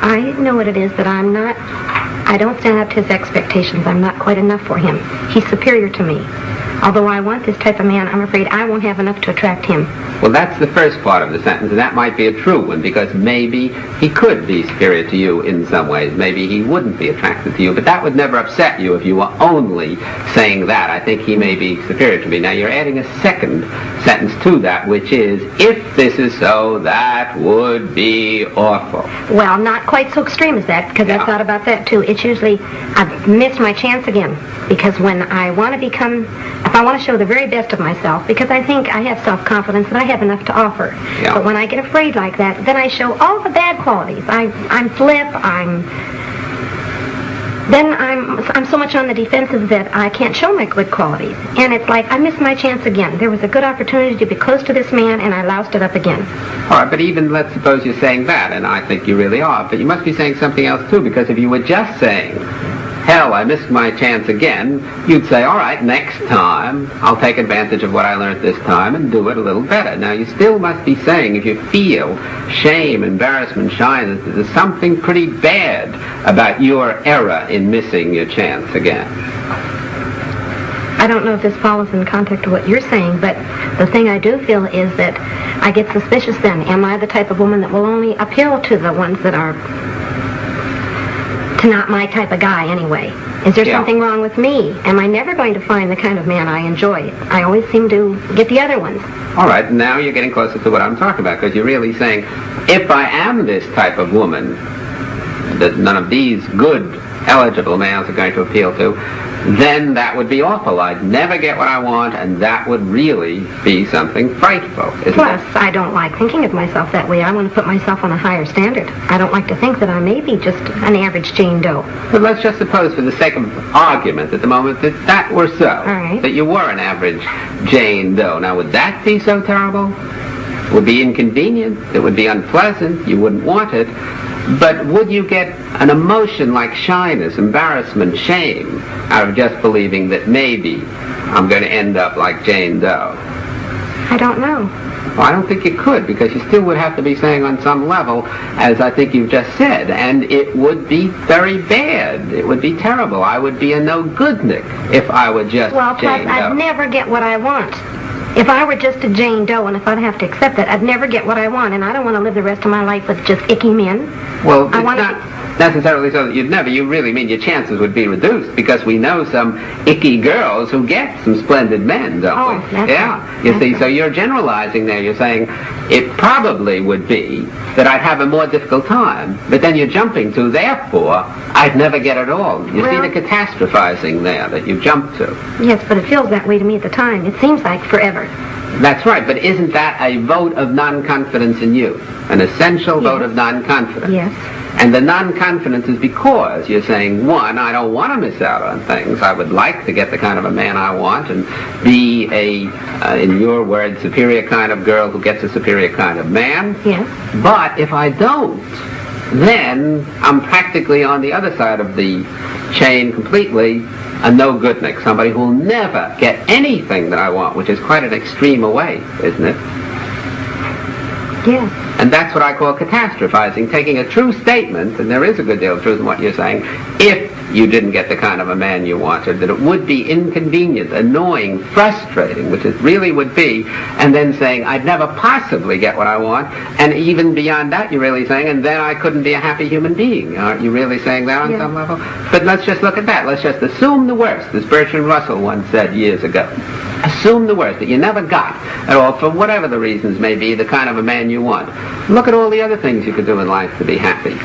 I know what it is, that I don't stand up to his expectations. I'm not quite enough for him. He's superior to me. Although I want this type of man, I'm afraid I won't have enough to attract him. Well, that's the first part of the sentence, and that might be a true one, because maybe he could be superior to you in some ways. Maybe he wouldn't be attracted to you, but that would never upset you if you were only saying that. I think he may be superior to me. Now, you're adding a second sentence to that, which is, if this is so, that would be awful. Well, not quite so extreme as that, because I've thought about that too. It's usually, I've missed my chance again, because when I want to become, if I want to show the very best of myself, because I think I have self-confidence and I have enough to offer. Yeah. But when I get afraid like that, then I show all the bad qualities. I'm flip, I'm so much on the defensive that I can't show my good qualities. And it's like I missed my chance again. There was a good opportunity to be close to this man, and I loused it up again. All right, but even let's suppose you're saying that, and I think you really are, but you must be saying something else too, because if you were just saying, hell, I missed my chance again, you'd say, all right, next time I'll take advantage of what I learned this time and do it a little better. Now, you still must be saying, if you feel shame, embarrassment, shyness, there's something pretty bad about your error in missing your chance again. I don't know if this follows in context of what you're saying, but the thing I do feel is that I get suspicious then. Am I the type of woman that will only appeal to the ones that are to not my type of guy anyway? Is there something wrong with me? Am I never going to find the kind of man I enjoy? I always seem to get the other ones. All right, now you're getting closer to what I'm talking about, because you're really saying, if I am this type of woman that none of these good, eligible males are going to appeal to, then that would be awful. I'd never get what I want, and that would really be something frightful, isn't it? Plus, I don't like thinking of myself that way. I want to put myself on a higher standard. I don't like to think that I may be just an average Jane Doe. But let's just suppose, for the sake of argument at the moment, that that were so. All right. That you were an average Jane Doe. Now, would that be so terrible? It would be inconvenient. It would be unpleasant. You wouldn't want it. But would you get an emotion like shyness, embarrassment, shame out of just believing that maybe I'm going to end up like Jane Doe? I don't know. Well, I don't think you could, because you still would have to be saying on some level, as I think you've just said, and it would be very bad. It would be terrible. I would be a no-goodnik if I were just Jane Doe. I'd never get what I want. If I were just a Jane Doe, and if I'd have to accept that, I'd never get what I want, and I don't want to live the rest of my life with just icky men. Well, it's not necessarily so that you'd never. You really mean your chances would be reduced, because we know some icky girls who get some splendid men, don't we? That's right. You see, so you're generalizing there. You're saying it probably would be that I'd have a more difficult time, but then you're jumping to, therefore, I'd never get it all. You see the catastrophizing there that you jumped to. Yes, but it feels that way to me at the time. It seems like forever. That's right, but isn't that a vote of non-confidence in you? An essential vote of non-confidence? Yes. And the non-confidence is because you're saying, one, I don't want to miss out on things. I would like to get the kind of a man I want and be a, in your words, superior kind of girl who gets a superior kind of man. Yes. But if I don't, then I'm practically on the other side of the chain completely, a no-goodnik, somebody who will never get anything that I want, which is quite an extreme away, isn't it? Yes. And that's what I call catastrophizing, taking a true statement, and there is a good deal of truth in what you're saying, if you didn't get the kind of a man you wanted, that it would be inconvenient, annoying, frustrating, which it really would be, and then saying, I'd never possibly get what I want, and even beyond that, you're really saying, and then I couldn't be a happy human being. Aren't you really saying that on some level? But let's just look at that. Let's just assume the worst, as Bertrand Russell once said years ago. Assume the worst, that you never got at all, for whatever the reasons may be, the kind of a man you want. Look at all the other things you could do in life to be happy.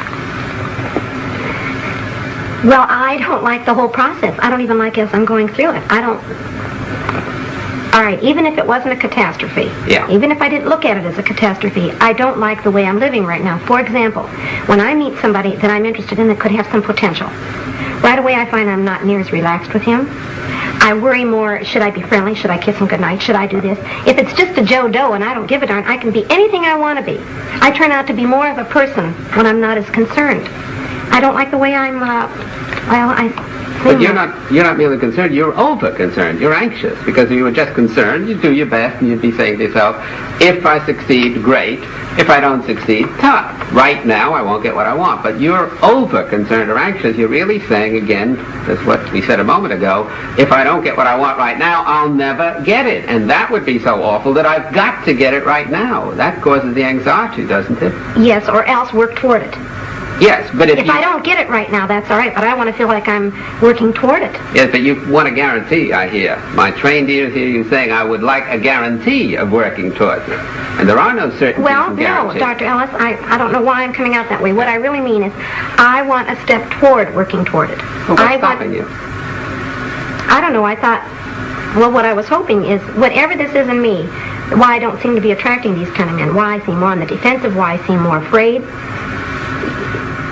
Well, I don't like the whole process. I don't even like as I'm going through it. I don't... All right, even if it wasn't a catastrophe, even if I didn't look at it as a catastrophe, I don't like the way I'm living right now. For example, when I meet somebody that I'm interested in that could have some potential, right away I find I'm not near as relaxed with him. I worry more, should I be friendly? Should I kiss him goodnight? Should I do this? If it's just a Joe Doe and I don't give a darn, I can be anything I want to be. I turn out to be more of a person when I'm not as concerned. I don't like the way I'm, But you're not merely concerned, you're over-concerned. You're anxious, because if you were just concerned, you'd do your best, and you'd be saying to yourself, if I succeed, great. If I don't succeed, tough. Right now, I won't get what I want. But you're over-concerned or anxious. You're really saying, again, that's what we said a moment ago, if I don't get what I want right now, I'll never get it. And that would be so awful that I've got to get it right now. That causes the anxiety, doesn't it? Yes, or else work toward it. Yes, but if I don't get it right now, that's all right, but I want to feel like I'm working toward it. Yes, but you want a guarantee, I hear. My trained ears hear you saying, I would like a guarantee of working towards it. And there are no certainties and guarantees. No, Dr. Ellis, I don't know why I'm coming out that way. What I really mean is, I want a step toward working toward it. Well, what's stopping you? I don't know, I thought, well, what I was hoping is, whatever this is in me, why I don't seem to be attracting these kind of men, why I seem more on the defensive, why I seem more afraid,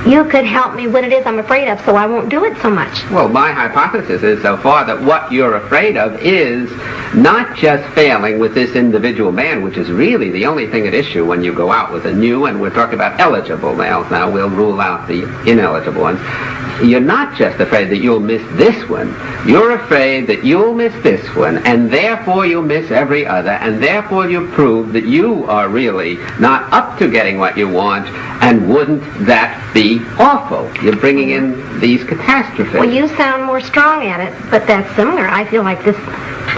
you could help me what it is I'm afraid of, so I won't do it so much. Well, my hypothesis is so far that what you're afraid of is not just failing with this individual man, which is really the only thing at issue when you go out with a new, and we're talking about eligible males now, we'll rule out the ineligible ones. You're not just afraid that you'll miss this one. You're afraid that you'll miss this one, and therefore you'll miss every other, and therefore you prove that you are really not up to getting what you want, and wouldn't that be awful? You're bringing in these catastrophes. Well, you sound more strong at it, but that's similar. I feel like this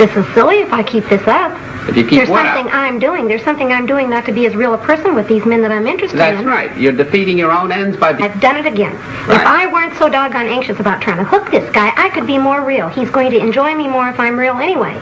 is silly if I keep this up. If you keep There's something I'm doing. There's something I'm doing not to be as real a person with these men that I'm interested in. That's right. You're defeating your own ends by... I've done it again. Right. If I weren't so doggone anxious about trying to hook this guy, I could be more real. He's going to enjoy me more if I'm real anyway.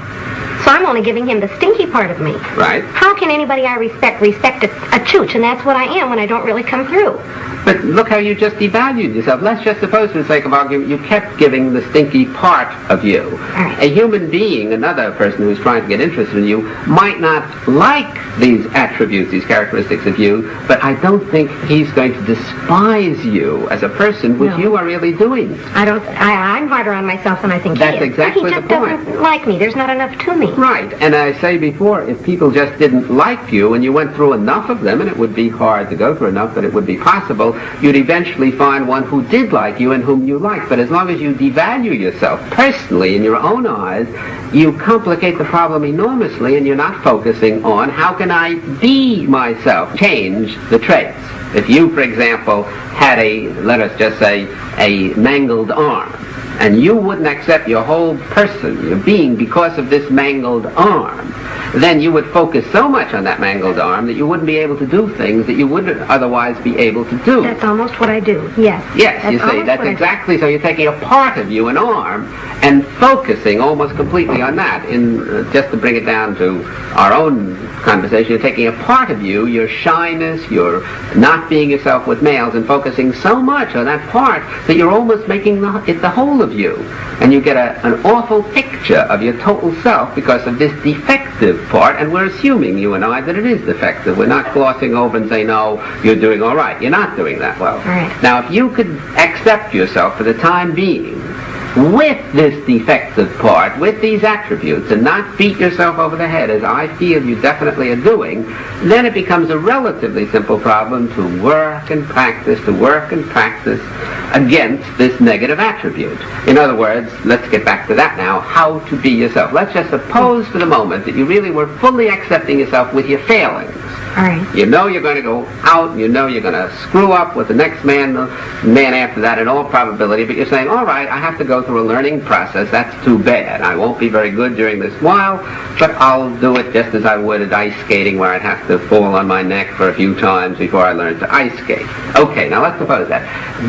So I'm only giving him the stinky part of me. Right. How can anybody I respect a chooch? And that's what I am when I don't really come through. But look how you just devalued yourself. Let's just suppose, for the sake of argument, you kept giving the stinky part of you. Right. A human being, another person who's trying to get interested in you, might not like these attributes, these characteristics of you, but I don't think he's going to despise you as a person, which you are really doing. I'm harder on myself than I think That's he is. exactly He the just point. doesn't like me. There's not enough to me. Right, and I say before, if people just didn't like you and you went through enough of them, and it would be hard to go through enough, but it would be possible, you'd eventually find one who did like you and whom you liked. But as long as you devalue yourself personally in your own eyes, you complicate the problem enormously, and you're not focusing on how can I be myself, change the traits. If you, for example, had let us just say, a mangled arm, and you wouldn't accept your whole person, your being, because of this mangled arm, then you would focus so much on that mangled arm that you wouldn't be able to do things that you wouldn't otherwise be able to do. That's almost what I do, yes. Yes, you see, that's exactly, so you're taking a part of you, an arm, and focusing almost completely on that. Just to bring it down to our own conversation, you're taking a part of you, your shyness, your not being yourself with males, and focusing so much on that part that you're almost making it the whole of you. And you get an awful picture of your total self because of this defective part, and we're assuming, you and I, that it is defective. We're not glossing over and saying, no, you're doing all right. You're not doing that well. Right. Now, if you could accept yourself for the time being with this defective part, with these attributes, and not beat yourself over the head, as I feel you definitely are doing, then it becomes a relatively simple problem to work and practice against this negative attribute. In other words, let's get back to that now, how to be yourself. Let's just suppose for the moment that you really were fully accepting yourself with your failings. All right. You know you're going to go out, you know you're going to screw up with the next man, the man after that in all probability, but you're saying, all right, I have to go through a learning process, that's too bad. I won't be very good during this while, but I'll do it just as I would at ice skating, where I'd have to fall on my neck for a few times before I learned to ice skate. Okay, now let's suppose that.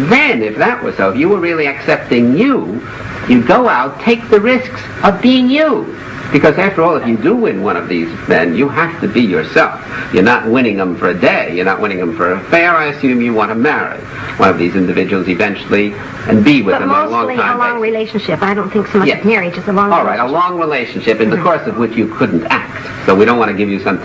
Then, if that was so, if you were really accepting you, you'd go out, take the risks of being you. Because after all, if you do win one of these men, you have to be yourself. You're not winning them for a day. You're not winning them for an affair. I assume you want to marry one of these individuals eventually and be with them on a long time. But mostly a long relationship. I don't think so much of marriage is a long relationship. All right, a long relationship in the course of which you couldn't act. So we don't want to give you some